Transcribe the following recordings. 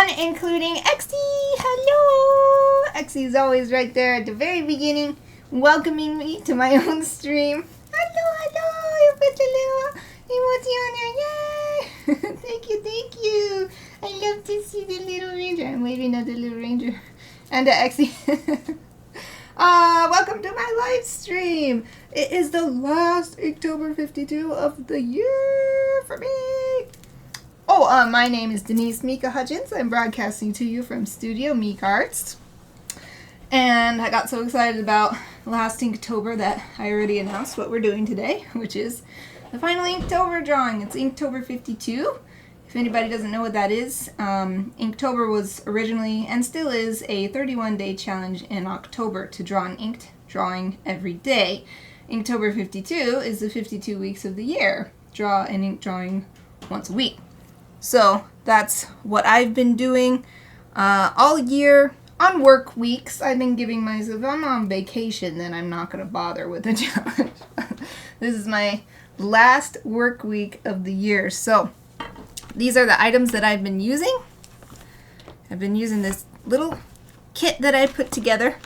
everyone, including Exie. Hello! Exie's always right there at the very beginning, welcoming me to my own stream. Hello! You put a little emoji on there. Yay! Thank you. I love to see the little ranger. I'm waving at the little ranger. And Exie. Welcome to my live stream. It is the last Inktober52 of the year for me. My name is Denise Mika Hutchins. I'm broadcasting to you from Studio Mikarts. And I got so excited about last Inktober that I already announced what we're doing today, which is the final Inktober drawing. It's Inktober52. If anybody doesn't know what that is, Inktober was originally, and still is, a 31-day challenge in October to draw an inked drawing every day. Inktober52 is the 52 weeks of the year. Draw an ink drawing once a week. So that's what I've been doing all year. On work weeks, I've been giving myself, if I'm on vacation, then I'm not going to bother with the challenge. This is my last work week of the year. So these are the items that I've been using. I've been using this little kit that I put together,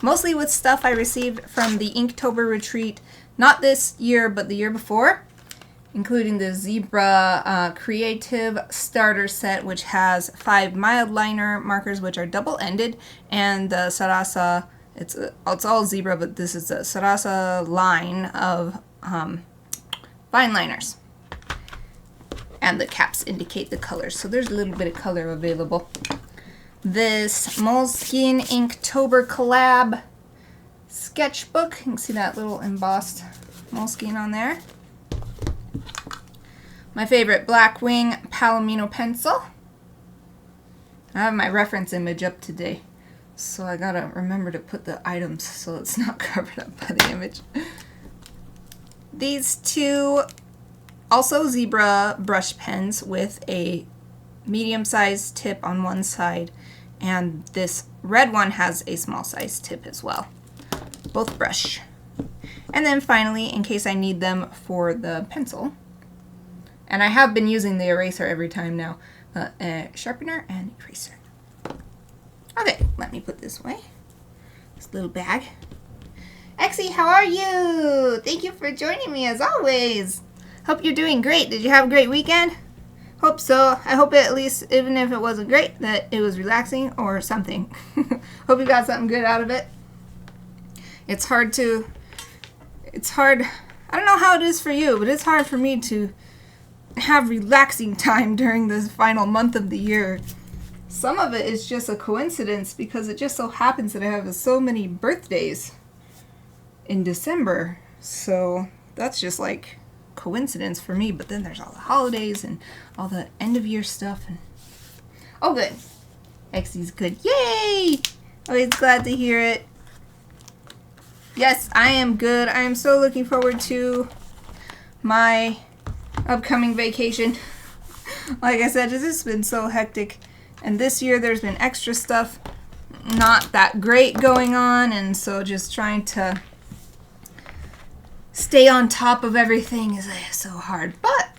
mostly with stuff I received from the Inktober retreat, not this year, but the year before, including the Zebra Creative Starter Set, which has 5 mild liner markers, which are double-ended, and the Sarasa, it's all Zebra, but this is the Sarasa line of fine liners. And the caps indicate the colors, so there's a little bit of color available. This Moleskine Inktober collab sketchbook. You can see that little embossed Moleskine on there. My favorite Blackwing Palomino pencil. I have my reference image up today, so I gotta remember to put the items so it's not covered up by the image. These two also Zebra brush pens with a medium-sized tip on one side, and this red one has a small-sized tip as well. Both brush. And then finally, in case I need them for the pencil, and I have been using the eraser every time now, sharpener and eraser. Okay, let me put this away. This little bag. Exie, how are you? Thank you for joining me as always. Hope you're doing great. Did you have a great weekend? Hope so. I hope at least, even if it wasn't great, that it was relaxing or something. Hope you got something good out of it. It's hard, I don't know how it is for you, but it's hard for me to have relaxing time during this final month of the year. Some of it is just a coincidence because it just so happens that I have so many birthdays in December. So that's just like coincidence for me, but then there's all the holidays and all the end of year stuff. And oh, good. Exie's good. Yay! Always glad to hear it. Yes, I am good. I am so looking forward to my upcoming vacation. Like I said, this has been so hectic, and this year there's been extra stuff not that great going on, and so just trying to stay on top of everything is so hard. But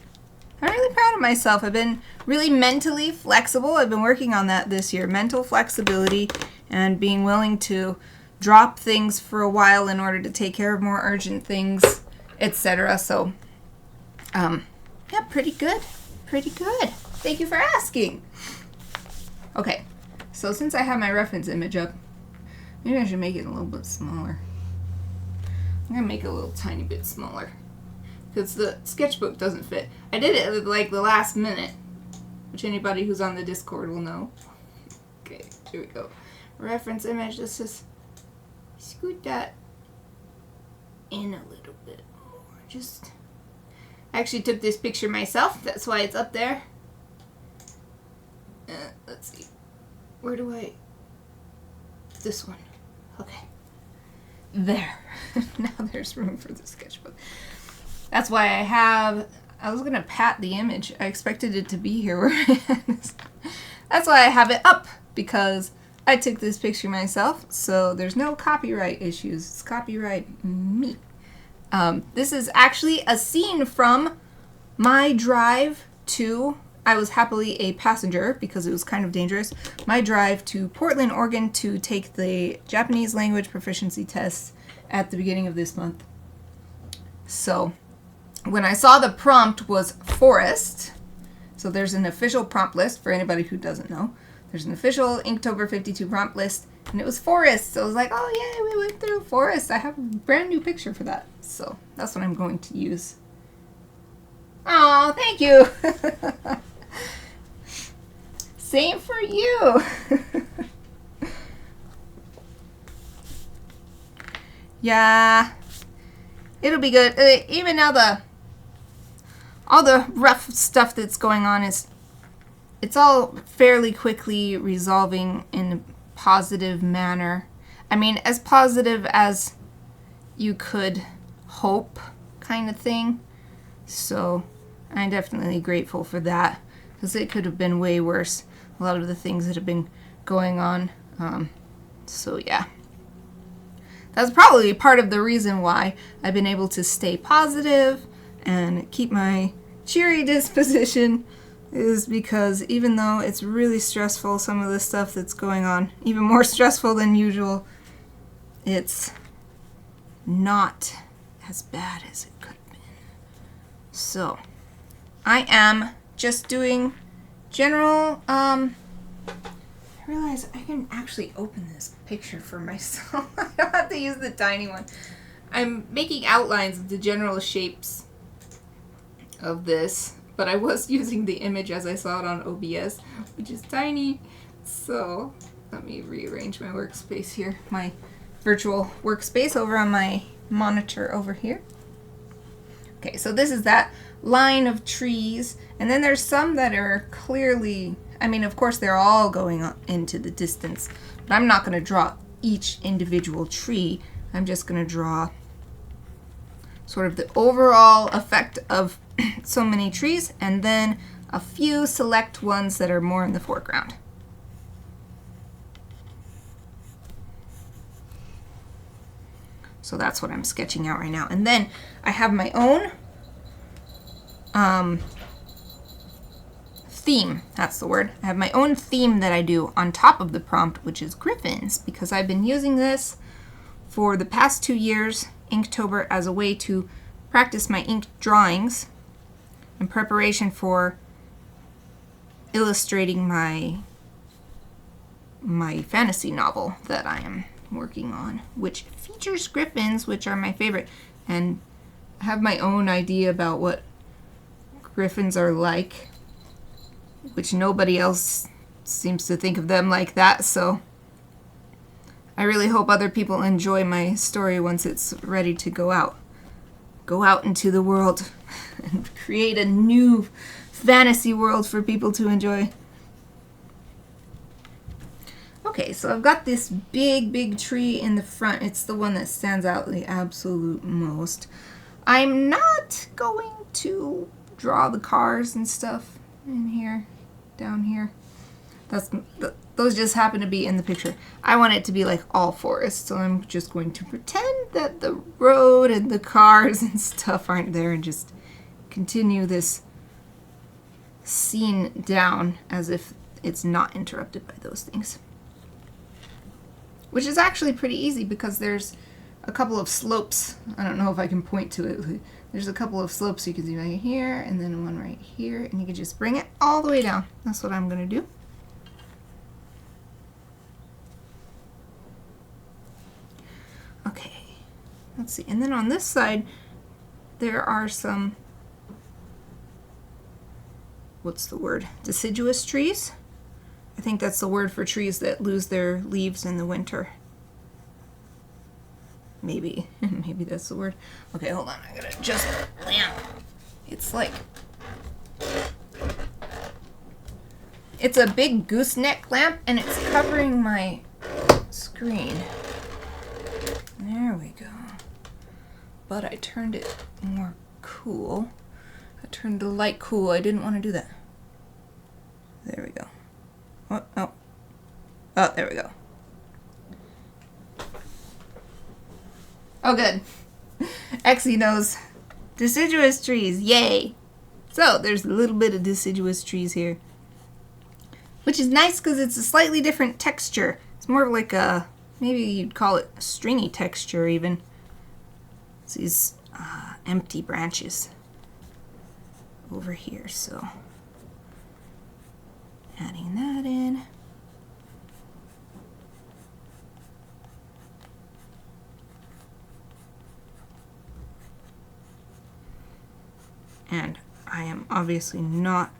I'm really proud of myself. I've been really mentally flexible. I've been working on that this year. Mental flexibility and being willing to drop things for a while in order to take care of more urgent things, etc. So, yeah, pretty good. Pretty good. Thank you for asking. Okay, so since I have my reference image up, maybe I should make it a little bit smaller. I'm going to make it a little tiny bit smaller because the sketchbook doesn't fit. I did it at like the last minute, which anybody who's on the Discord will know. Okay, here we go. Reference image. Let's just scoot that in a little bit more. I actually took this picture myself. That's why it's up there. Let's see. Where do I... This one. Okay. There. Now there's room for the sketchbook. That's why I was going to pat the image. I expected it to be here where it is. That's why I have it up, because I took this picture myself, so there's no copyright issues. It's copyright me. This is actually a scene from my drive to I was happily a passenger because it was kind of dangerous. My drive to Portland, Oregon to take the Japanese language proficiency test at the beginning of this month. So when I saw the prompt was forest, so there's an official prompt list for anybody who doesn't know. There's an official Inktober52 prompt list, and it was forest. So I was like, oh yeah, we went through forest. I have a brand new picture for that. So that's what I'm going to use. Oh, thank you. Same for you. Yeah, it'll be good. Even now all the rough stuff that's going on it's all fairly quickly resolving in a positive manner. I mean, as positive as you could hope, kind of thing. So I'm definitely grateful for that, because it could have been way worse, a lot of the things that have been going on. So yeah, that's probably part of the reason why I've been able to stay positive and keep my cheery disposition, is because even though it's really stressful, some of the stuff that's going on, even more stressful than usual, it's not as bad as it could have been. So I am just doing general, I realize I can actually open this picture for myself. I don't have to use the tiny one. I'm making outlines of the general shapes of this, but I was using the image as I saw it on OBS, which is tiny. So let me rearrange my workspace here, my virtual workspace over on my monitor over here. Okay, so this is that line of trees, and then there's some that are clearly, I mean, of course they're all going up into the distance, but I'm not going to draw each individual tree. I'm just going to draw sort of the overall effect of so many trees, and then a few select ones that are more in the foreground. So that's what I'm sketching out right now. And then I have my own theme. That's the word. I have my own theme that I do on top of the prompt, which is Gryphons, because I've been using this for the past 2 years, Inktober, as a way to practice my ink drawings in preparation for illustrating my fantasy novel that I am working on, which features Gryphons, which are my favorite, and I have my own idea about what Gryphons are like, which nobody else seems to think of them like that, so I really hope other people enjoy my story once it's ready to go out into the world and create a new fantasy world for people to enjoy. Okay, so I've got this big tree in the front. It's the one that stands out the absolute most. I'm not going to draw the cars and stuff in here, down here. Those just happen to be in the picture. I want it to be like all forest, so I'm just going to pretend that the road and the cars and stuff aren't there and just continue this scene down as if it's not interrupted by those things. Which is actually pretty easy because there's a couple of slopes. I don't know if I can point to it. There's a couple of slopes you can see right here and then one right here, and you can just bring it all the way down. That's what I'm going to do. Okay, let's see. And then on this side, there are some, what's the word? Deciduous trees? I think that's the word for trees that lose their leaves in the winter. Maybe. Maybe that's the word. Okay, hold on. I gotta adjust the lamp. It's like, it's a big gooseneck lamp and it's covering my screen. There we go. But I turned it more cool. I turned the light cool. I didn't want to do that. There we go. Oh, there we go. Oh, good. Exie knows. Deciduous trees, yay. So there's a little bit of deciduous trees here, which is nice because it's a slightly different texture. It's more like a, maybe you'd call it a stringy texture even. It's these empty branches over here, so adding that in. And I am obviously not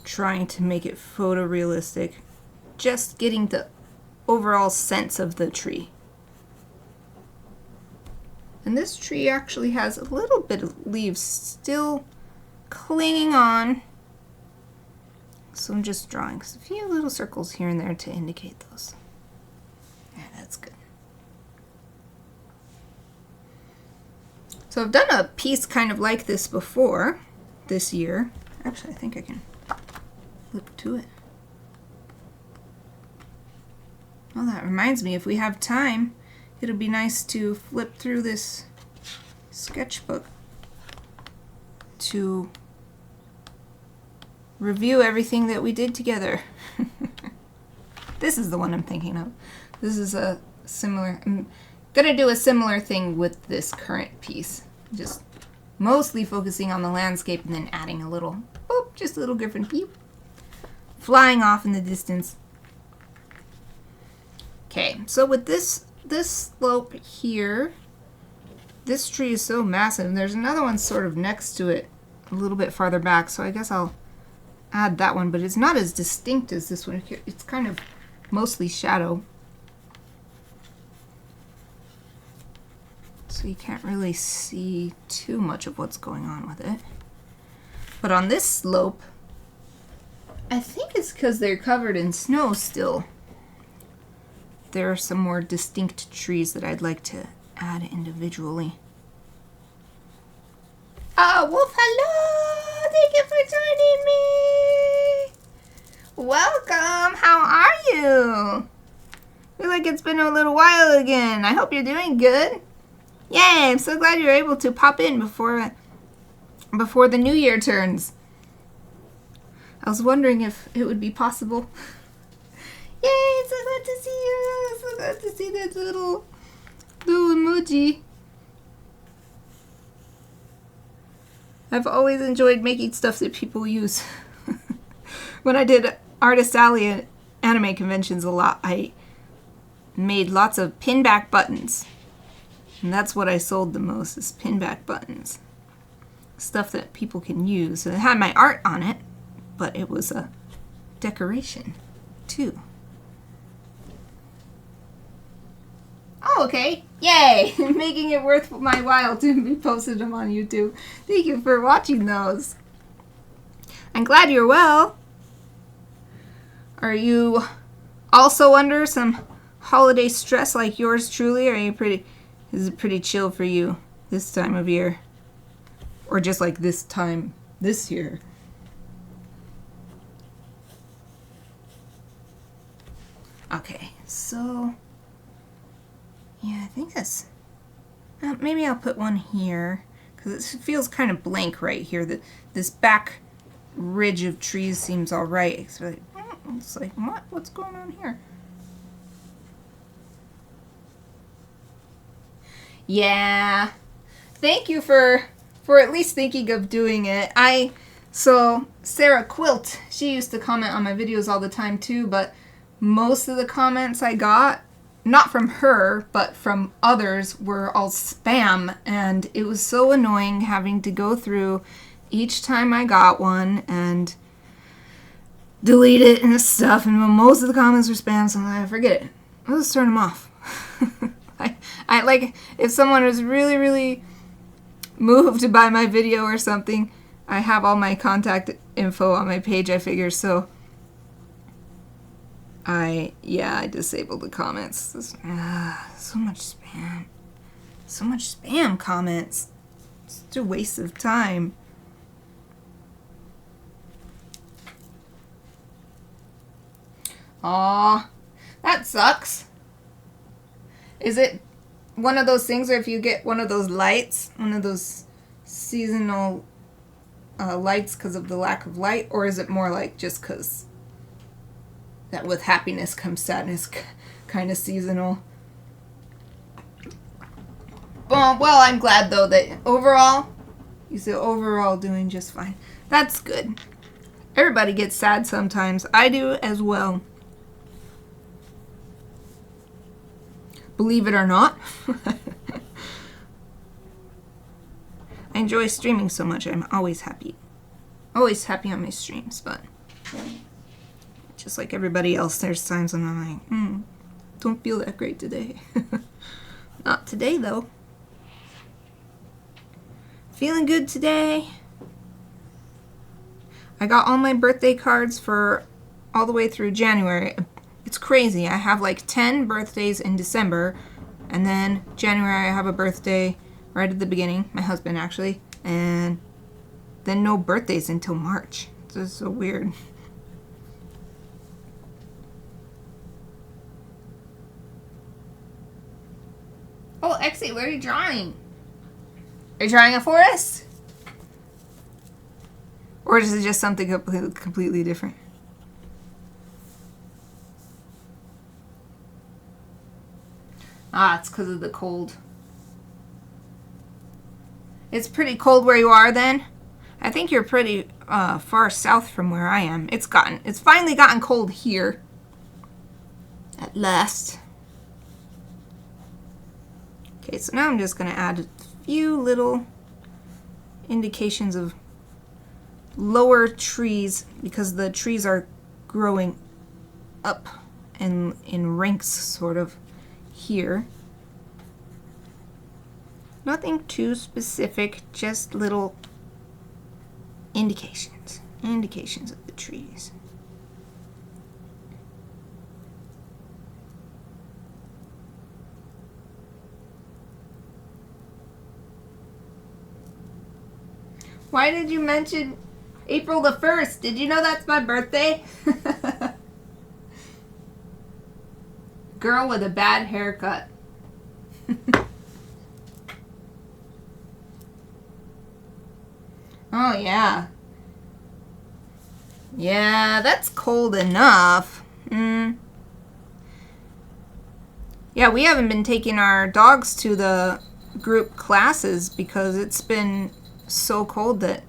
trying to make it photorealistic, just getting the overall sense of the tree. And this tree actually has a little bit of leaves still clinging on. So I'm just drawing a few little circles here and there to indicate those. Yeah, that's good. So I've done a piece kind of like this before this year. Actually, I think I can flip to it. Well, that reminds me, if we have time, it'll be nice to flip through this sketchbook to review everything that we did together. This is the one I'm thinking of. This is a similar, I'm gonna do a similar thing with this current piece. Just mostly focusing on the landscape and then adding a little, boop, just a little Gryphon peep, flying off in the distance. Okay, so with this slope here, this tree is so massive. There's another one sort of next to it, a little bit farther back, so I guess I'll add that one, but it's not as distinct as this one. It's kind of mostly shadow. So you can't really see too much of what's going on with it. But on this slope, I think it's because they're covered in snow still. There are some more distinct trees that I'd like to add individually. Oh, Wolf, hello! Thank you for joining me! Welcome! How are you? Feel like it's been a little while again. I hope you're doing good. Yay! I'm so glad you're able to pop in before the new year turns. I was wondering if it would be possible. Yay! So glad to see you. So glad to see that little emoji. I've always enjoyed making stuff that people use. When I did Artist Alley at anime conventions a lot, I made lots of pinback buttons. And that's what I sold the most, is pinback buttons. Stuff that people can use. So it had my art on it, but it was a decoration too. Oh, okay. Yay! Making it worth my while to be posting them on YouTube. Thank you for watching those. I'm glad you're well. Are you also under some holiday stress like yours truly? Is it pretty chill for you this time of year? Or just like this time this year? Okay, so yeah, I think that's, maybe I'll put one here because it feels kind of blank right here. This back ridge of trees seems all right. It's like, what's going on here? Yeah, thank you for at least thinking of doing it. So Sarah Quilt, she used to comment on my videos all the time too, but most of the comments I got, not from her, but from others, were all spam, and it was so annoying having to go through each time I got one and delete it and stuff, and most of the comments were spam, so I forget it. I'll just turn them off. I like, if someone was really, really moved by my video or something, I have all my contact info on my page, I figure, so I disabled the comments. So much spam. So much spam comments. It's such a waste of time. Aw, that sucks. Is it one of those things where if you get one of those lights, one of those seasonal lights because of the lack of light, or is it more like just because that with happiness comes sadness, kind of seasonal? Well, I'm glad though that overall, you said overall doing just fine. That's good. Everybody gets sad sometimes. I do as well. Believe it or not. I enjoy streaming so much. I'm always happy. Always happy on my streams, but just like everybody else, there's times when I'm like, don't feel that great today. Not today, though. Feeling good today. I got all my birthday cards for all the way through January. It's crazy. I have like 10 birthdays in December, and then January I have a birthday right at the beginning, my husband actually, and then no birthdays until March. This is so weird. Oh, Exie, what are you drawing? Are you drawing a forest? Or is it just something completely different? Ah, it's because of the cold. It's pretty cold where you are then? I think you're pretty far south from where I am. It's finally gotten cold here. At last. Okay, so now I'm just going to add a few little indications of lower trees because the trees are growing up and in ranks sort of here. Nothing too specific, just little indications of the trees. Why did you mention April the 1st? Did you know that's my birthday? Girl with a bad haircut. Oh, yeah. Yeah, that's cold enough. Yeah, we haven't been taking our dogs to the group classes because it's been so cold that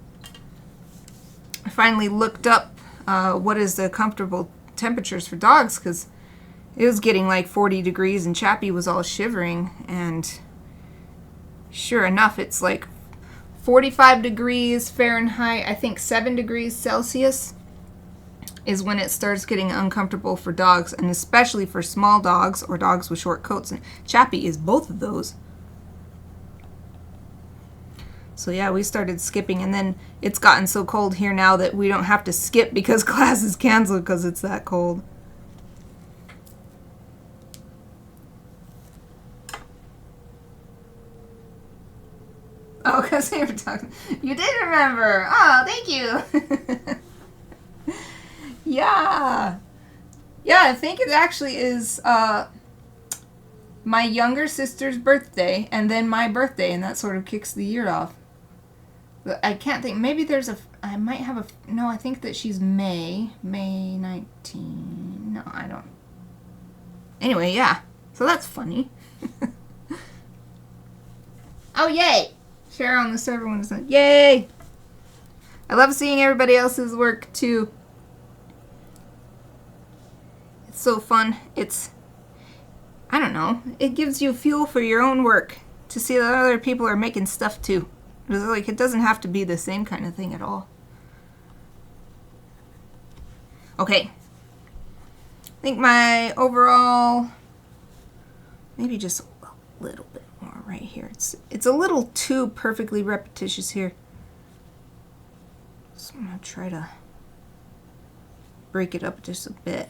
I finally looked up what is the comfortable temperatures for dogs because it was getting like 40 degrees and Chappie was all shivering, and sure enough, it's like 45 degrees Fahrenheit, I think 7 degrees Celsius is when it starts getting uncomfortable for dogs, and especially for small dogs or dogs with short coats, and Chappie is both of those. So yeah, we started skipping, and then it's gotten so cold here now that we don't have to skip because class is canceled because it's that cold. Oh, because we were talking. You did remember. Oh, thank you. Yeah. Yeah, I think it actually is my younger sister's birthday and then my birthday, and that sort of kicks the year off. But I can't think. Maybe there's I might have a... No, I think that she's May 19. No, I don't. Anyway, yeah. So that's funny. Oh, yay. Share on the server when it's done. Yay! I love seeing everybody else's work too. It's so fun. I don't know. It gives you fuel for your own work to see that other people are making stuff too. It's like it doesn't have to be the same kind of thing at all. Okay. I think my overall, maybe just a little bit more right here. It's a little too perfectly repetitious here. So I'm going to try to break it up just a bit.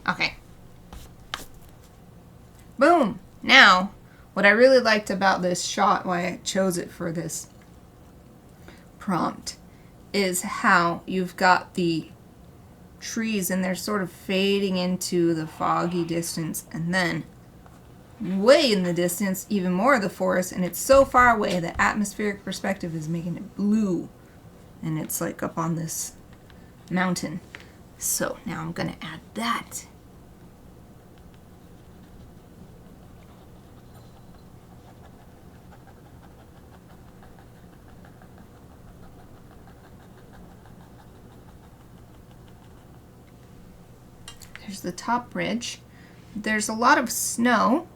Okay. Boom! Now, what I really liked about this shot, why I chose it for this prompt, is how you've got the trees and they're sort of fading into the foggy distance, and then way in the distance, even more of the forest, and it's so far away that atmospheric perspective is making it blue. And it's like up on this mountain. So now I'm going to add that. There's the top ridge. There's a lot of snow.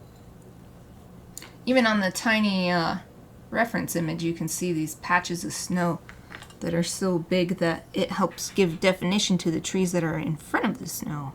Even on the tiny reference image, you can see these patches of snow that are so big that it helps give definition to the trees that are in front of the snow.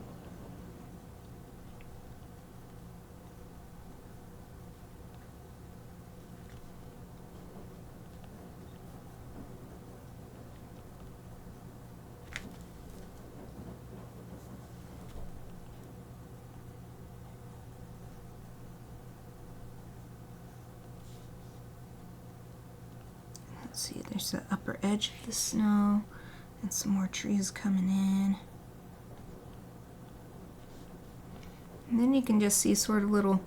Let's see, there's the upper edge of the snow and some more trees coming in. And then you can just see sort of little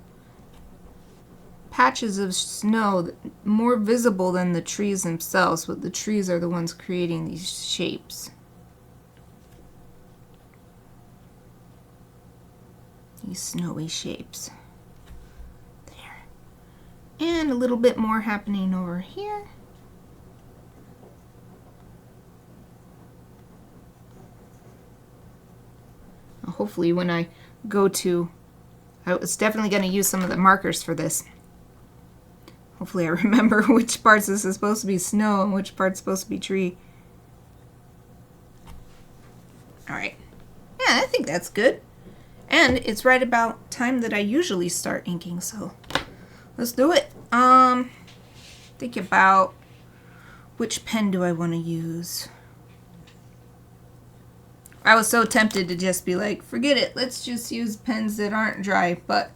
patches of snow that more visible than the trees themselves, but the trees are the ones creating these shapes. These snowy shapes. There. And a little bit more happening over here. Hopefully when I go to, I was definitely going to use some of the markers for this. Hopefully I remember which parts this is supposed to be snow and which part's supposed to be tree. Alright. Yeah, I think that's good. And it's right about time that I usually start inking, so let's do it. Think about which pen do I want to use. I was so tempted to just be like, forget it, let's just use pens that aren't dry, but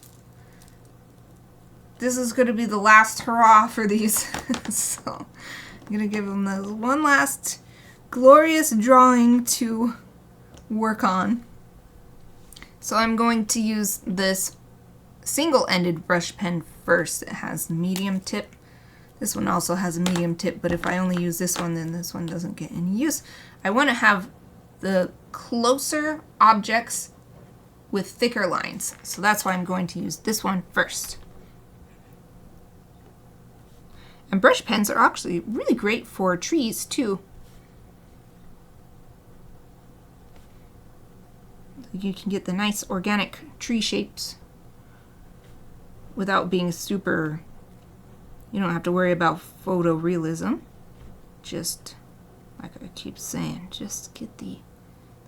this is going to be the last hurrah for these. So I'm going to give them the one last glorious drawing to work on. So I'm going to use this single-ended brush pen first. It has medium tip. This one also has a medium tip, but if I only use this one, then this one doesn't get any use. I want to have the closer objects with thicker lines. So that's why I'm going to use this one first. And brush pens are actually really great for trees too. You can get the nice organic tree shapes without being super, you don't have to worry about photorealism. Just, like I keep saying, just get the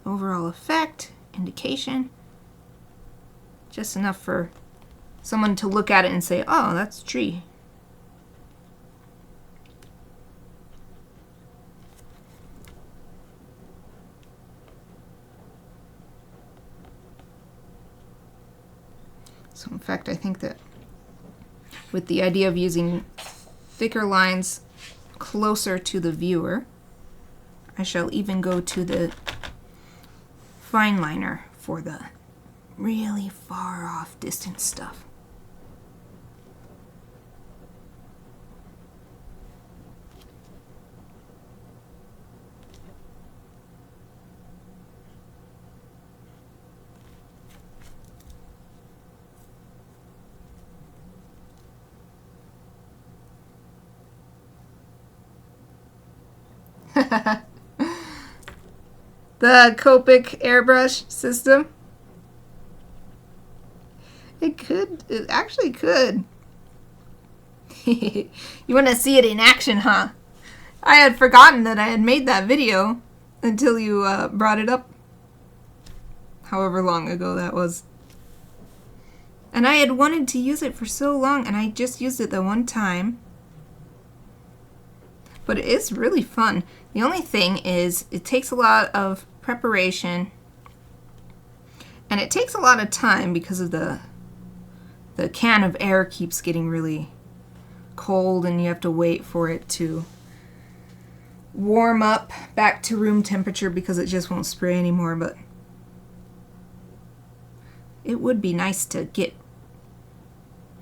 overall effect, indication, just enough for someone to look at it and say, oh, that's a tree. So in fact, I think that with the idea of using thicker lines closer to the viewer, I shall even go to the fine liner for the really far off distant stuff. The Copic airbrush system. It actually could. You want to see it in action, huh? I had forgotten that I had made that video until you brought it up. However long ago that was. And I had wanted to use it for so long, and I just used it the one time. But it is really fun. The only thing is it takes a lot of preparation, and it takes a lot of time because of the can of air keeps getting really cold, and you have to wait for it to warm up back to room temperature because it just won't spray anymore. But it would be nice to get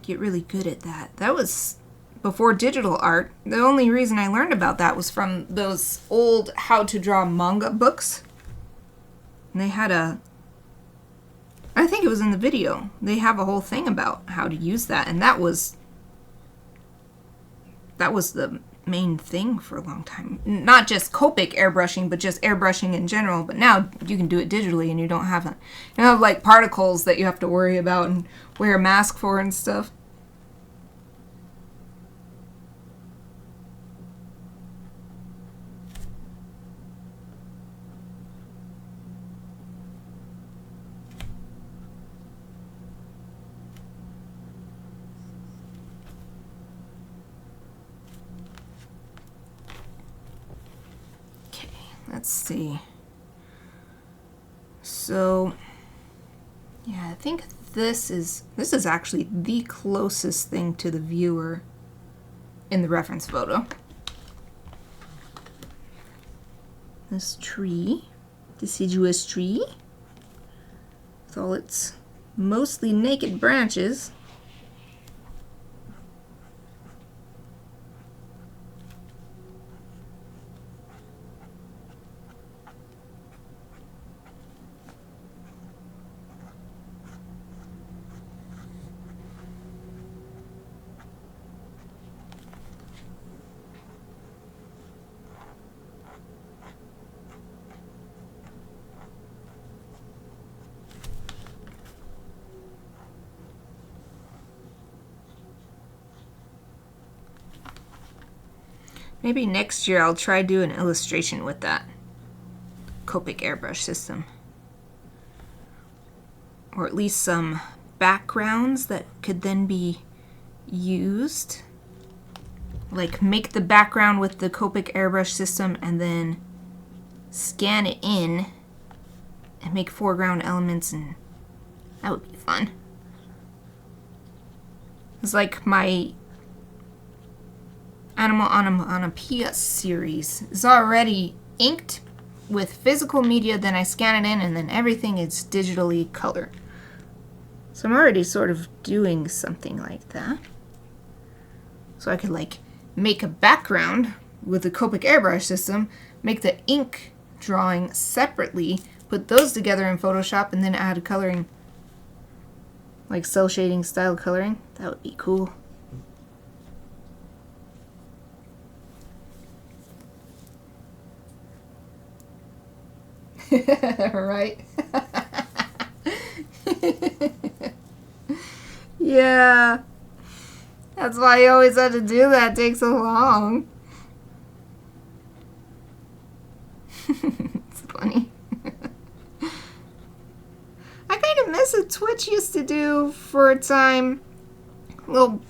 get really good at that. That was before digital art. The only reason I learned about that was from those old how to draw manga books. And they had I think it was in the video, they have a whole thing about how to use that, and that was the main thing for a long time. Not just Copic airbrushing, but just airbrushing in general. But now you can do it digitally, and you don't have like particles that you have to worry about and wear a mask for and stuff. Let's see. So, yeah, I think this is actually the closest thing to the viewer in the reference photo. This tree, deciduous tree, with all its mostly naked branches. Maybe next year I'll try do an illustration with that Copic airbrush system. Or at least some backgrounds that could then be used. Like make the background with the Copic airbrush system and then scan it in and make foreground elements, and that would be fun. It's like my Animal Onomatopoeia series is already inked with physical media, then I scan it in, and then everything is digitally colored. So I'm already sort of doing something like that. So I could like make a background with the Copic airbrush system, make the ink drawing separately, put those together in Photoshop, and then add coloring, like cell shading style coloring. That would be cool. Right? Yeah. That's why you always have to do that. It takes so long. It's funny. I kind of miss what Twitch used to do for a time. Little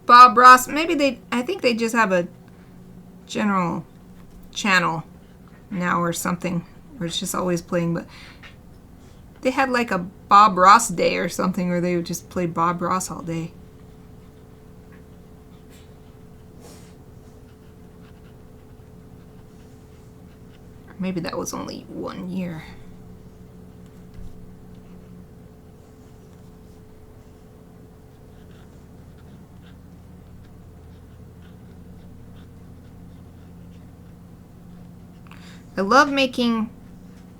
Bob Ross. Maybe I think they just have a general channel now or something, where it's just always playing, but they had like a Bob Ross day or something where they would just play Bob Ross all day. Or maybe that was only 1 year. I love making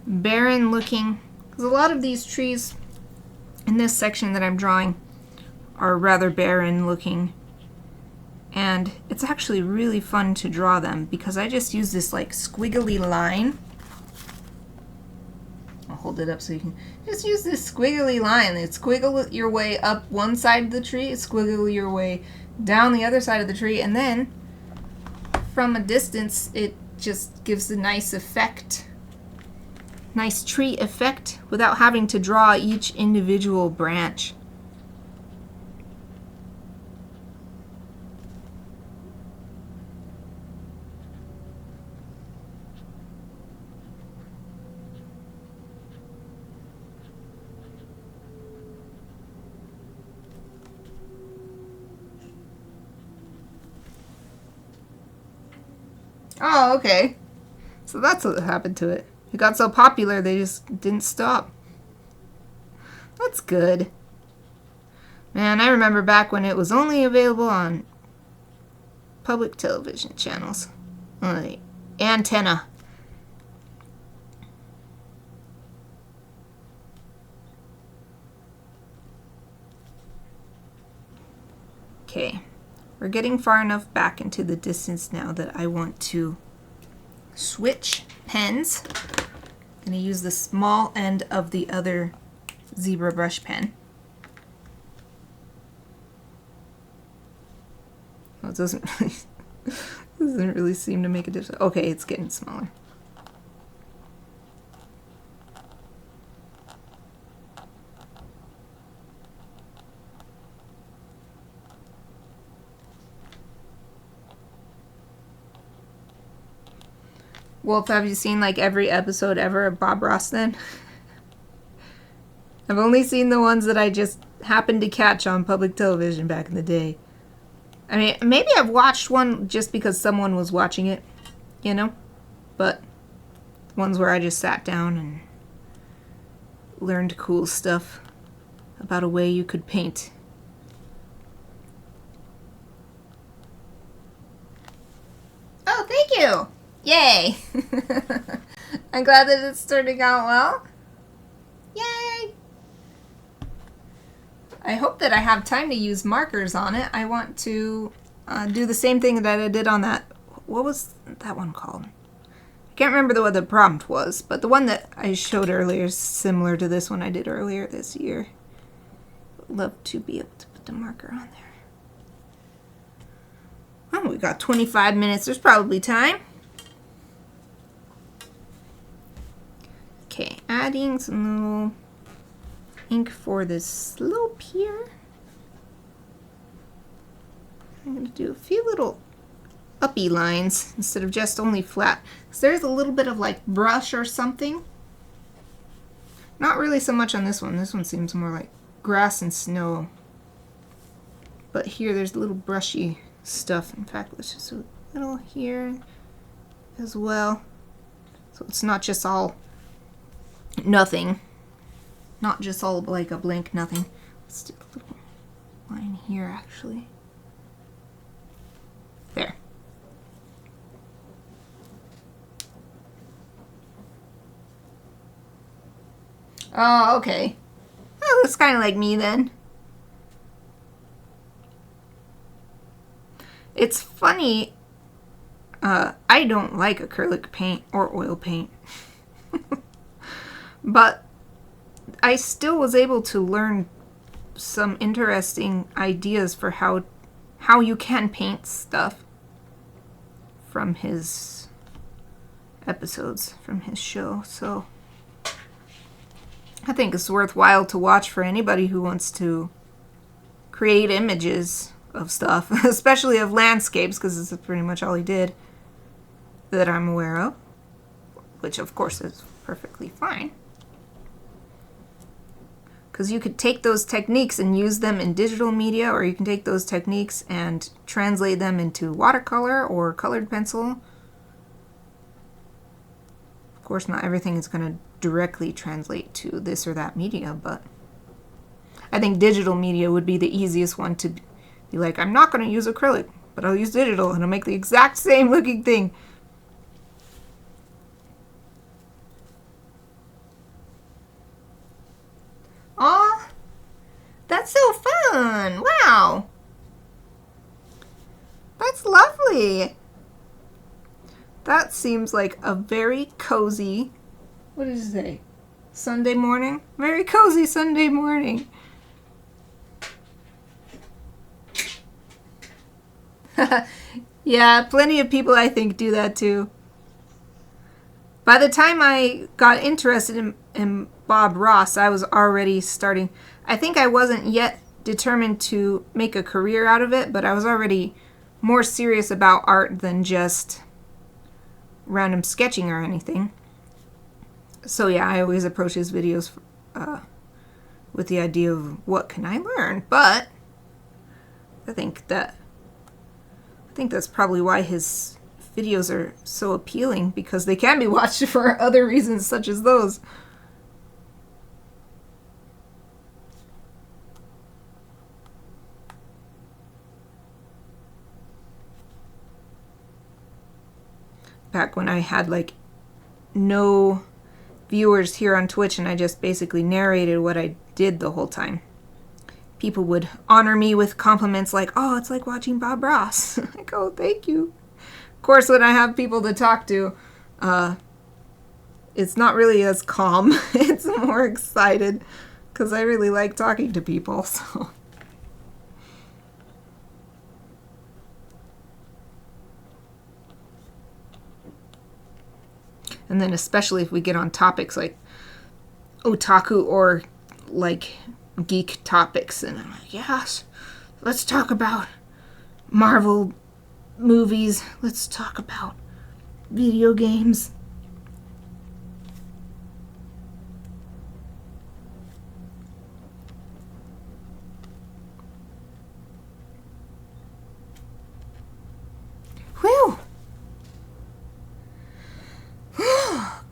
barren looking, because a lot of these trees in this section that I'm drawing are rather barren looking, and it's actually really fun to draw them because I just use this like squiggly line. I'll hold it up so you can just use this squiggly line and squiggle your way up one side of the tree, squiggle your way down the other side of the tree, and then from a distance it just gives a nice effect, nice tree effect without having to draw each individual branch. Oh, okay. So that's what happened to it. It got so popular they just didn't stop. That's good. Man, I remember back when it was only available on public television channels. Like antenna. Okay, we're getting far enough back into the distance now that I want to switch pens. I'm going to use the small end of the other zebra brush pen. Oh, it doesn't really seem to make a difference. Okay, it's getting smaller. Wolf, have you seen like every episode ever of Bob Ross then? I've only seen the ones that I just happened to catch on public television back in the day. I mean, maybe I've watched one just because someone was watching it, you know? But ones where I just sat down and learned cool stuff about a way you could paint. Oh, thank you! Yay! I'm glad that it's turning out well. Yay! I hope that I have time to use markers on it. I want to do the same thing that I did on that... What was that one called? I can't remember what the prompt was, but the one that I showed earlier is similar to this one I did earlier this year. I'd love to be able to put the marker on there. Oh, we got 25 minutes. There's probably time. Okay, adding some little ink for this slope here. I'm going to do a few little uppy lines instead of just only flat. So there's a little bit of like brush or something. Not really so much on this one. This one seems more like grass and snow. But here there's a little brushy stuff. In fact, let's just do a little here as well. So it's not just all nothing. Not just all like a blank nothing. Let's do a little line here actually. There. Oh, okay. Oh, looks kind of like me then. It's funny. I don't like acrylic paint or oil paint. But I still was able to learn some interesting ideas for how you can paint stuff from his episodes, from his show. So I think it's worthwhile to watch for anybody who wants to create images of stuff, especially of landscapes, because this is pretty much all he did that I'm aware of, which of course is perfectly fine. Because you could take those techniques and use them in digital media, or you can take those techniques and translate them into watercolor or colored pencil. Of course, not everything is going to directly translate to this or that media, but I think digital media would be the easiest one to be like, I'm not going to use acrylic, but I'll use digital and I'll make the exact same looking thing. Aw, that's so fun. Wow. That's lovely. That seems like a very cozy, what does it say? Sunday morning? Very cozy Sunday morning. Yeah, plenty of people I think do that too. By the time I got interested in Bob Ross, I was already starting. I think I wasn't yet determined to make a career out of it, but I was already more serious about art than just random sketching or anything. So yeah, I always approach his videos with the idea of what can I learn, but I think that's probably why his videos are so appealing, because they can be watched for other reasons such as those. back when I had like no viewers here on Twitch and I just basically narrated what I did the whole time. People would honor me with compliments like, oh, it's like watching Bob Ross. I go, thank you. Of course, when I have people to talk to, it's not really as calm. It's more excited because I really like talking to people. So. And then especially if we get on topics like otaku or like geek topics, and I'm like, yes, let's talk about Marvel movies. Let's talk about video games. Whew.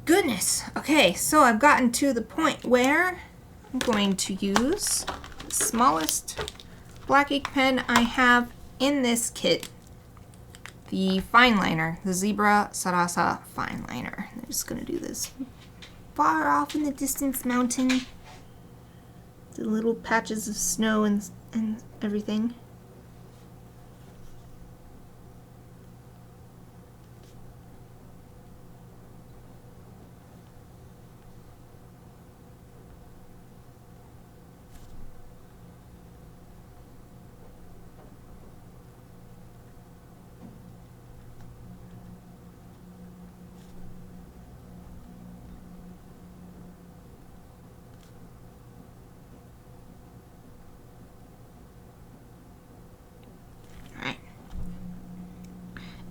Goodness. Okay, so I've gotten to the point where I'm going to use the smallest black ink pen I have in this kit. The fine liner, the Zebra Sarasa fine liner. I'm just going to do this far off in the distance mountain. The little patches of snow and everything.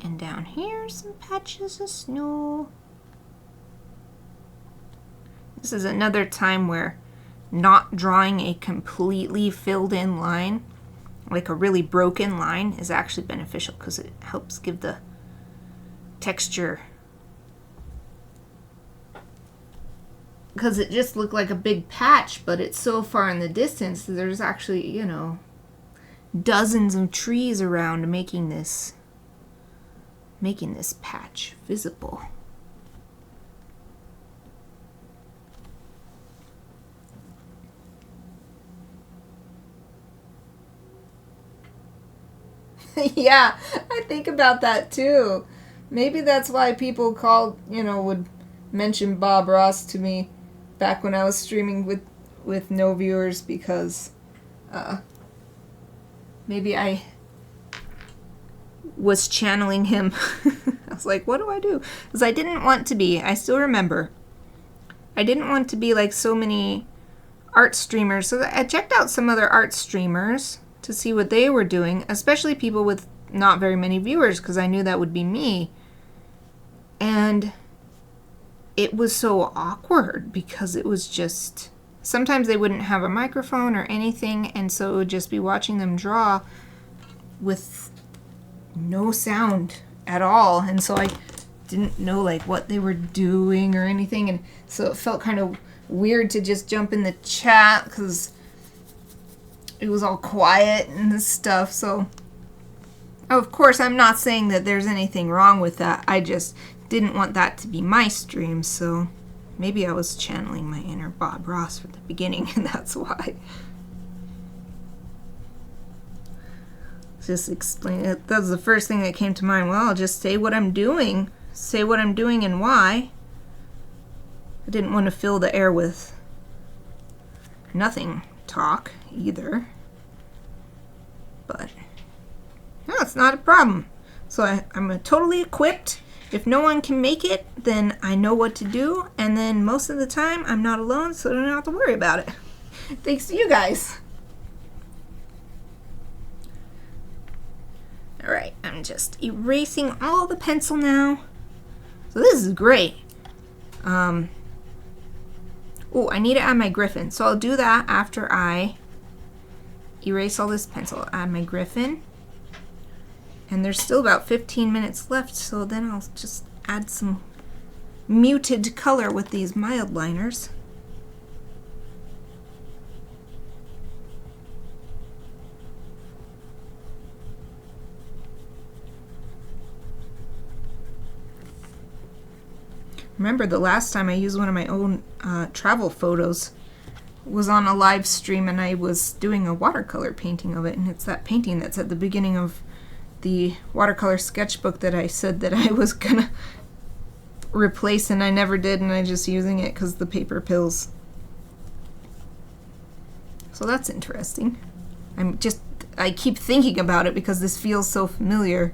And down here, some patches of snow. This is another time where not drawing a completely filled in line, like a really broken line, is actually beneficial because it helps give the texture. Because it just looked like a big patch, but it's so far in the distance that there's actually, you know, dozens of trees around making this patch visible. Yeah, I think about that too. Maybe that's why people would mention Bob Ross to me back when I was streaming with no viewers, because maybe I was channeling him. I was like, what do I do? Because I didn't want to be, I still remember, I didn't want to be like so many art streamers. So I checked out some other art streamers to see what they were doing, especially people with not very many viewers, because I knew that would be me. And it was so awkward because it was just, sometimes they wouldn't have a microphone or anything, and so it would just be watching them draw with no sound at all. And so I didn't know like what they were doing or anything, and so it felt kind of weird to just jump in the chat because it was all quiet and stuff. So of course I'm not saying that there's anything wrong with that, I just didn't want that to be my stream. So maybe I was channeling my inner Bob Ross from the beginning, and that's why. Just explain it. That was the first thing that came to mind. Well, I'll just say what I'm doing. Say what I'm doing and why. I didn't want to fill the air with nothing talk either. But no, it's not a problem. So I'm totally equipped. If no one can make it, then I know what to do. And then most of the time, I'm not alone, so I don't have to worry about it. Thanks to you guys. Alright, I'm just erasing all the pencil now. So this is great. Oh, I need to add my Gryphon. So I'll do that after I erase all this pencil. Add my Gryphon. And there's still about 15 minutes left, so then I'll just add some muted color with these mild liners. remember the last time I used one of my own travel photos was on a live stream, and I was doing a watercolor painting of it, and it's that painting that's at the beginning of the watercolor sketchbook that I said that I was gonna replace, and I never did, and I'm just using it because the paper pills. So that's interesting. I keep thinking about it because this feels so familiar.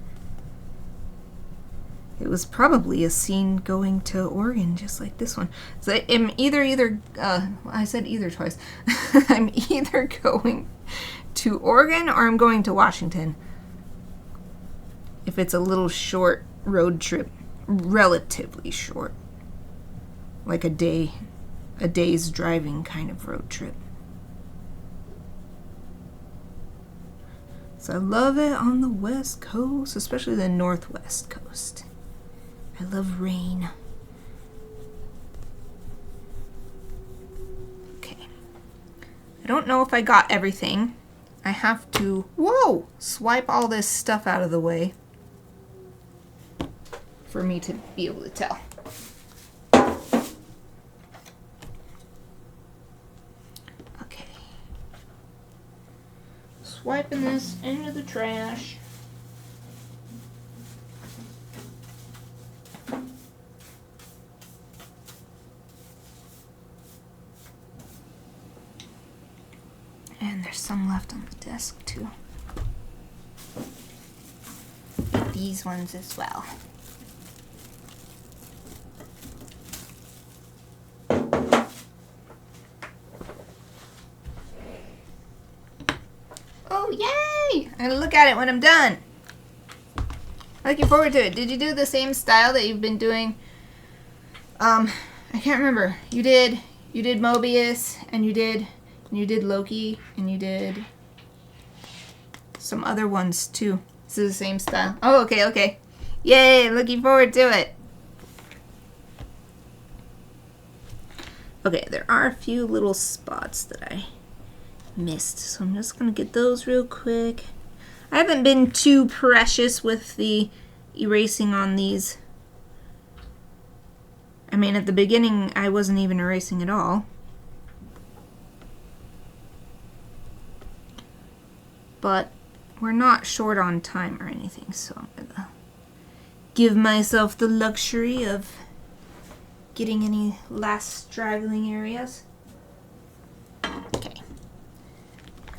It was probably a scene going to Oregon, just like this one. So I'm I said either twice. I'm either going to Oregon or I'm going to Washington. If it's a little short road trip, relatively short, like a day's driving kind of road trip. So I love it on the West Coast, especially the Northwest Coast. I love rain. Okay. I don't know if I got everything. I have to, swipe all this stuff out of the way for me to be able to tell. Okay. Swiping this into the trash. And there's some left on the desk too. These ones as well. Oh, yay! I'm gonna look at it when I'm done. Looking forward to it. Did you do the same style that you've been doing? I can't remember. You did Mobius, and you did Loki, and you did some other ones too. This is the same style. Oh, okay. Yay, looking forward to it. Okay, there are a few little spots that I missed, so I'm just gonna get those real quick. I haven't been too precious with the erasing on these. I mean, at the beginning, I wasn't even erasing at all. But we're not short on time or anything, so I'm gonna give myself the luxury of getting any last straggling areas. Okay.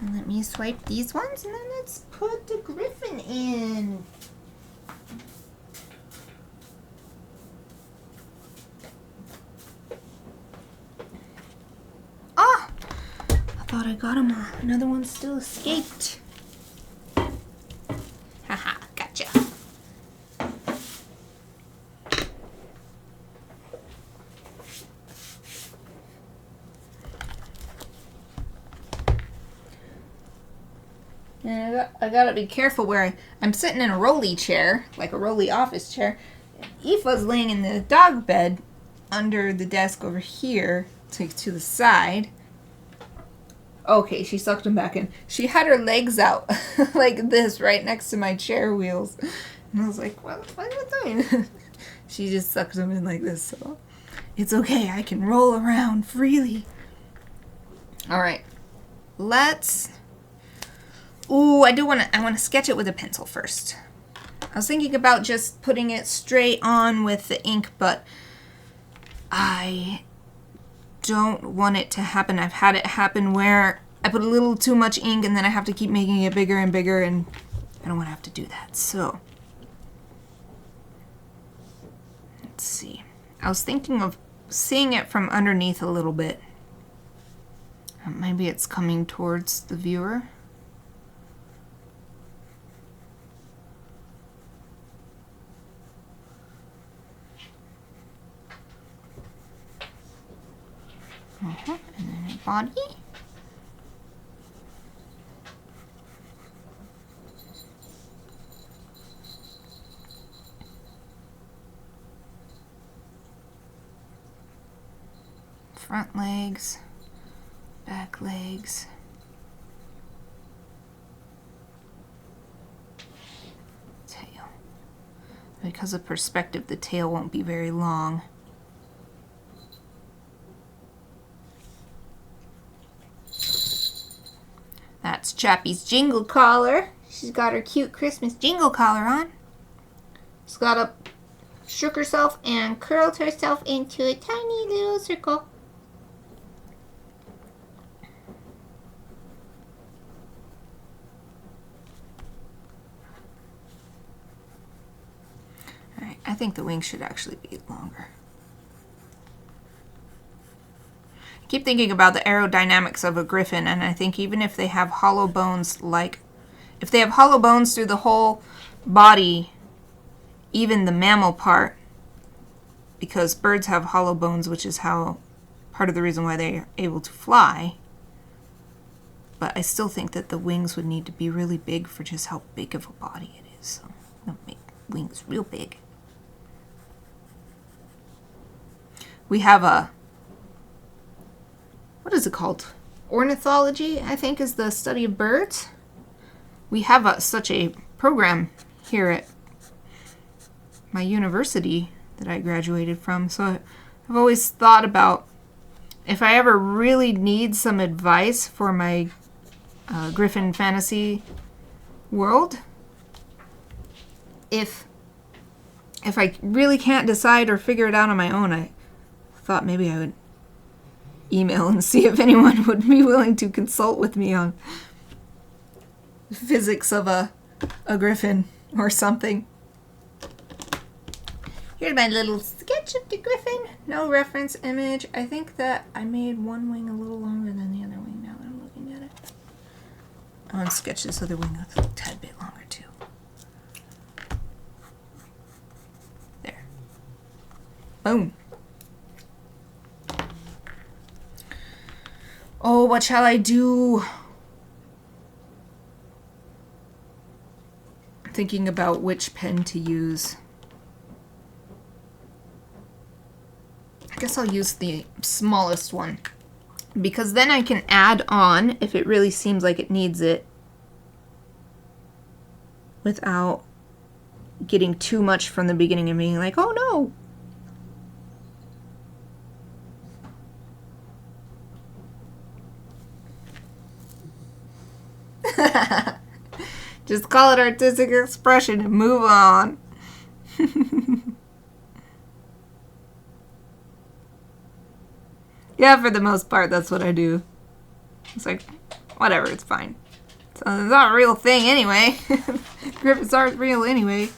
And let me swipe these ones, and then let's put the Gryphon in. Ah! I thought I got him. Another one still escaped. Haha, gotcha. And I gotta be careful where I'm sitting in a rolly chair, like a rolly office chair. Aoife's laying in the dog bed under the desk over here to the side. Okay, she sucked him back in. She had her legs out like this right next to my chair wheels. And I was like, what are you doing? She just sucked him in like this, so it's okay. I can roll around freely. All right, let's... Ooh, I want to sketch it with a pencil first. I was thinking about just putting it straight on with the ink, but I don't want it to happen. I've had it happen where I put a little too much ink and then I have to keep making it bigger and bigger, and I don't want to have to do that. So, let's see. I was thinking of seeing it from underneath a little bit. Maybe it's coming towards the viewer. And then a body. Front legs, back legs. Tail. Because of perspective, the tail won't be very long. Chappie's jingle collar. She's got her cute Christmas jingle collar on. She's shook herself and curled herself into a tiny little circle. Alright, I think the wings should actually be longer. I keep thinking about the aerodynamics of a griffin, and I think even if they have hollow bones, if they have hollow bones through the whole body, even the mammal part, because birds have hollow bones, which is part of the reason why they're able to fly. But I still think that the wings would need to be really big for just how big of a body it is. So I'm going to make wings real big. We have what is it called? Ornithology, I think, is the study of birds. We have such a program here at my university that I graduated from. So I've always thought about if I ever really need some advice for my Gryphon fantasy world, if I really can't decide or figure it out on my own, I thought maybe I would email and see if anyone would be willing to consult with me on the physics of a griffin or something. Here's my little sketch of the griffin. No reference image. I think that I made one wing a little longer than the other wing now that I'm looking at it. I want to sketch this other wing a tad bit longer too. There. Boom. Oh, what shall I do? I'm thinking about which pen to use. I guess I'll use the smallest one, because then I can add on if it really seems like it needs it without getting too much from the beginning and being like, oh no. Just call it artistic expression and move on. Yeah, for the most part, that's what I do. It's like, whatever, it's fine. So it's not a real thing anyway. Griffins aren't real anyway.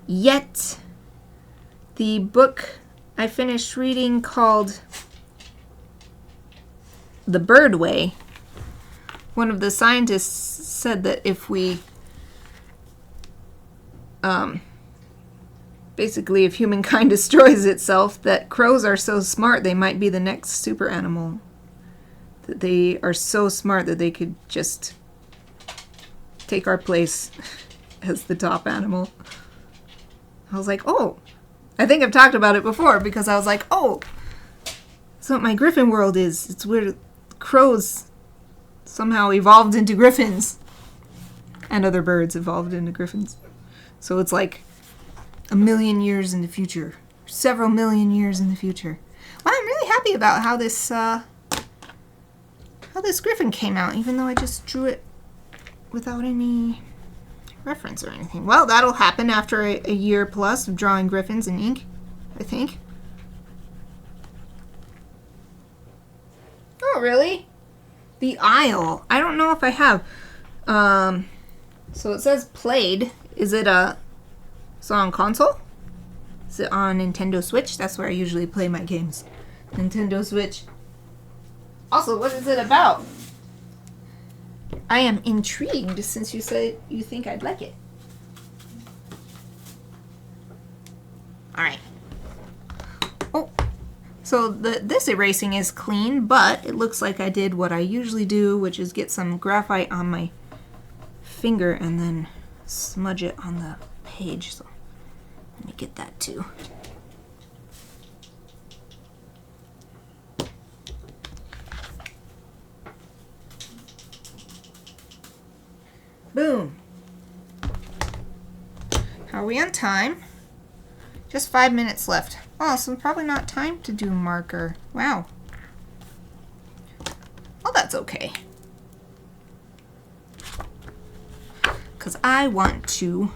Yet, the book I finished reading called The Bird Way, one of the scientists said that if we, basically if humankind destroys itself, that crows are so smart they might be the next super animal. That they are so smart that they could just take our place as the top animal. I was like, oh, I think I've talked about it before, because I was like, oh, that's what my griffin world is. It's where crows somehow evolved into griffins, and other birds evolved into griffins. So it's like a million years in the future, several million years in the future. Well, I'm really happy about how this griffin came out, even though I just drew it without any reference or anything. Well, that'll happen after a year plus of drawing griffins in ink, I think. Oh, really? The Isle. I don't know if I have. So it says played. Is it on console? Is it on Nintendo Switch? That's where I usually play my games. Nintendo Switch. Also, what is it about? I am intrigued since you said you think I'd like it. Alright. Oh, so this erasing is clean, but it looks like I did what I usually do, which is get some graphite on my finger and then smudge it on the page. So let me get that too. Boom. How are we on time? Just 5 minutes left. Oh, so probably not time to do marker. Wow. Well, that that's okay. Because I want to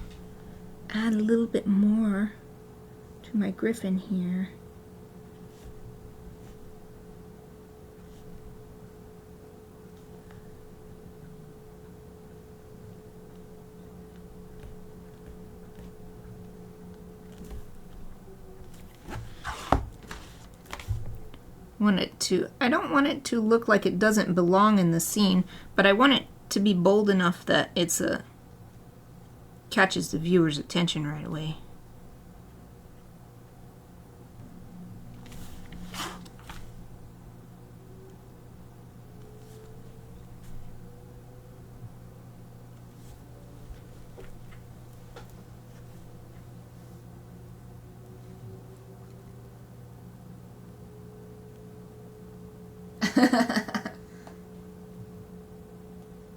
add a little bit more to my Gryphon here. I don't want it to look like it doesn't belong in the scene, but I want it to be bold enough that it's catches the viewer's attention right away.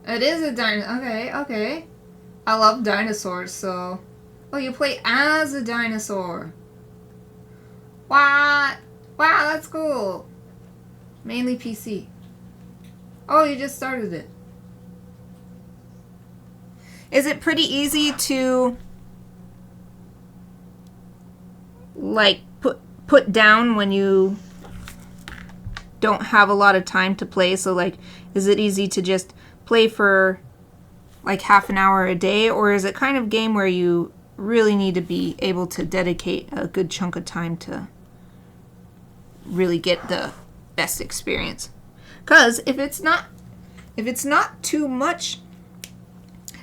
It is a dinosaur. Okay, okay. I love dinosaurs, so... Oh, you play as a dinosaur. What? Wow, that's cool. Mainly PC. Oh, you just started it. Is it pretty easy to... like, put down when you don't have a lot of time to play? So, like, is it easy to just play for like half an hour a day, or is it kind of game where you really need to be able to dedicate a good chunk of time to really get the best experience? Because if it's not too much,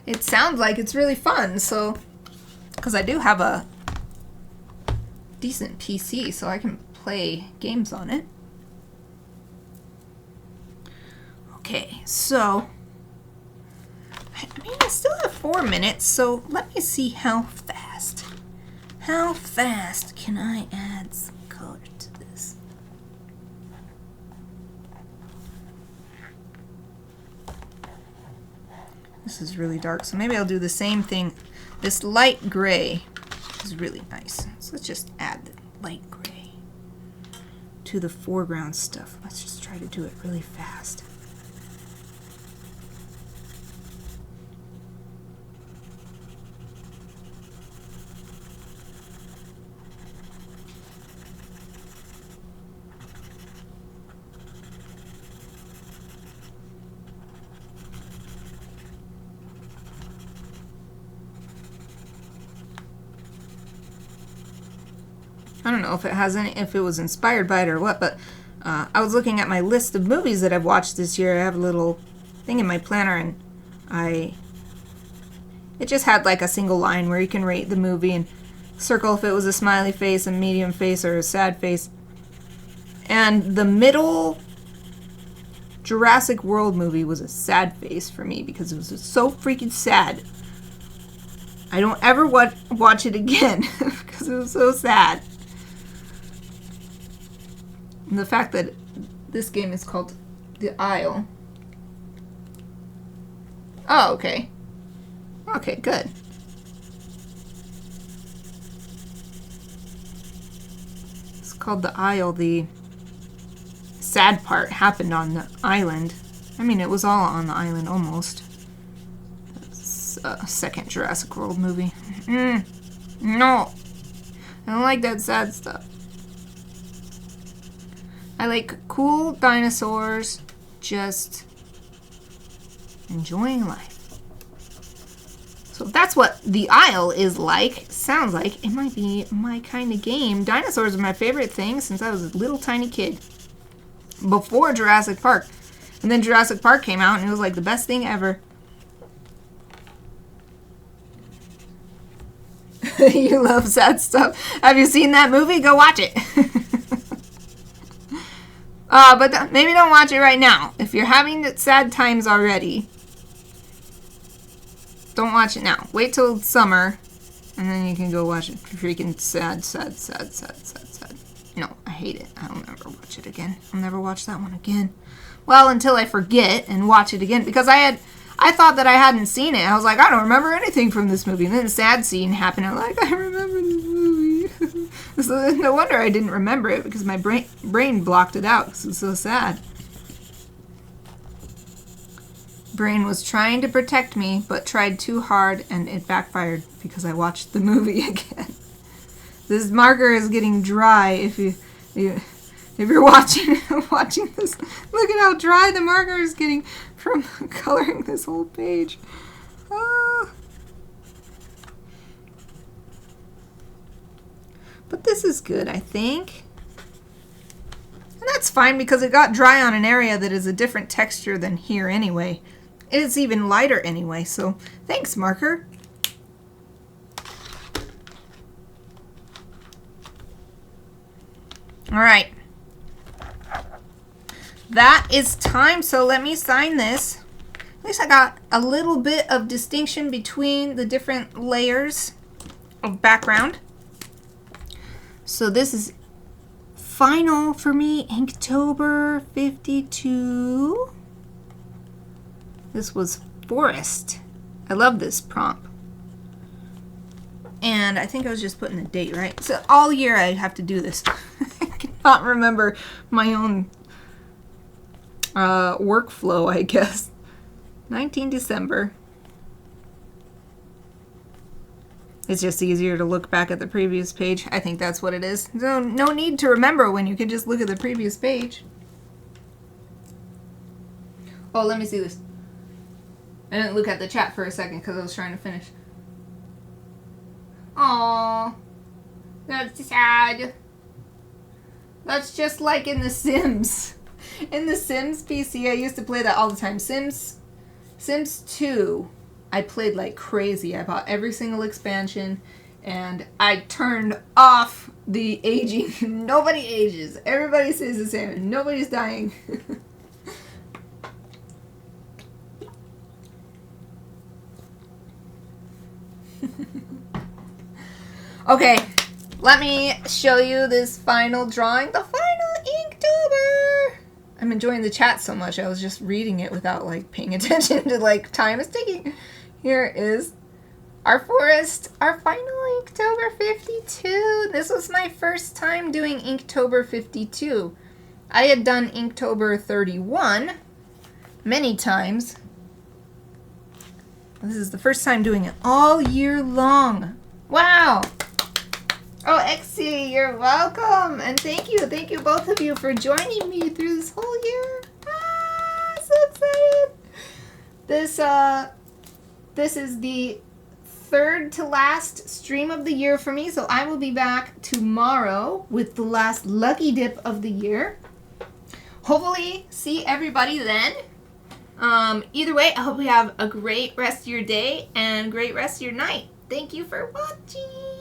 it sounds like it's really fun. So, because I do have a decent PC, so I can play games on it. Okay, so I mean, I still have 4 minutes, so let me see how fast can I add some color to this. This is really dark, so maybe I'll do the same thing. This light gray is really nice, so let's just add the light gray to the foreground stuff. Let's just try to do it really fast. I don't know if it was inspired by it or what, but I was looking at my list of movies that I've watched this year. I have a little thing in my planner, and it just had like a single line where you can rate the movie and circle if it was a smiley face, a medium face, or a sad face. And the middle Jurassic World movie was a sad face for me because it was so freaking sad. I don't ever watch it again because it was so sad. And the fact that this game is called The Isle. Oh, okay. Okay, good. It's called The Isle. The sad part happened on the island. I mean, it was all on the island almost. It's a second Jurassic World movie. No. I don't like that sad stuff. I like cool dinosaurs just enjoying life. So if that's what The Isle is like, sounds like, it might be my kind of game. Dinosaurs are my favorite thing since I was a little tiny kid. Before Jurassic Park. And then Jurassic Park came out and it was like the best thing ever. You love sad stuff. Have you seen that movie? Go watch it. But maybe don't watch it right now. If you're having sad times already, don't watch it now. Wait till summer, and then you can go watch it. Freaking sad. No, I hate it. I don't ever watch it again. I'll never watch that one again. Well, until I forget and watch it again, because I thought that I hadn't seen it. I was like, I don't remember anything from this movie. And then the sad scene happened. I'm like, I remember this movie. So no wonder I didn't remember it, because my brain blocked it out because it was so sad. Brain was trying to protect me, but tried too hard, and it backfired because I watched the movie again. This marker is getting dry. If you're watching this, look at how dry the marker is getting from coloring this whole page. Ah. But this is good, I think. And that's fine because it got dry on an area that is a different texture than here anyway. It's even lighter anyway, so thanks, marker. All right. That is time, so let me sign this. At least I got a little bit of distinction between the different layers of background. So this is final for me, Inktober52. This was Forest. I love this prompt. And I think I was just putting the date, right? So all year I have to do this. I cannot remember my own workflow, I guess. 19 December. It's just easier to look back at the previous page. I think that's what it is. So no need to remember when you can just look at the previous page. Oh, let me see this. I didn't look at the chat for a second because I was trying to finish. Aww. That's sad. That's just like in The Sims. In The Sims PC, I used to play that all the time. Sims 2, I played like crazy. I bought every single expansion and I turned off the aging. Nobody ages. Everybody stays the same. Nobody's dying. Okay, let me show you this final drawing. The final Inktober! I'm enjoying the chat so much. I was just reading it without like paying attention to like time is ticking. Here is our forest, our final Inktober52. This was my first time doing Inktober52. I had done Inktober31 many times. This is the first time doing it all year long. Wow! Oh, Exie, you're welcome! And thank you both of you for joining me through this whole year. Ah, so excited! This is the third to last stream of the year for me, so I will be back tomorrow with the last lucky dip of the year. Hopefully see everybody then. Either way, I hope you have a great rest of your day and great rest of your night. Thank you for watching.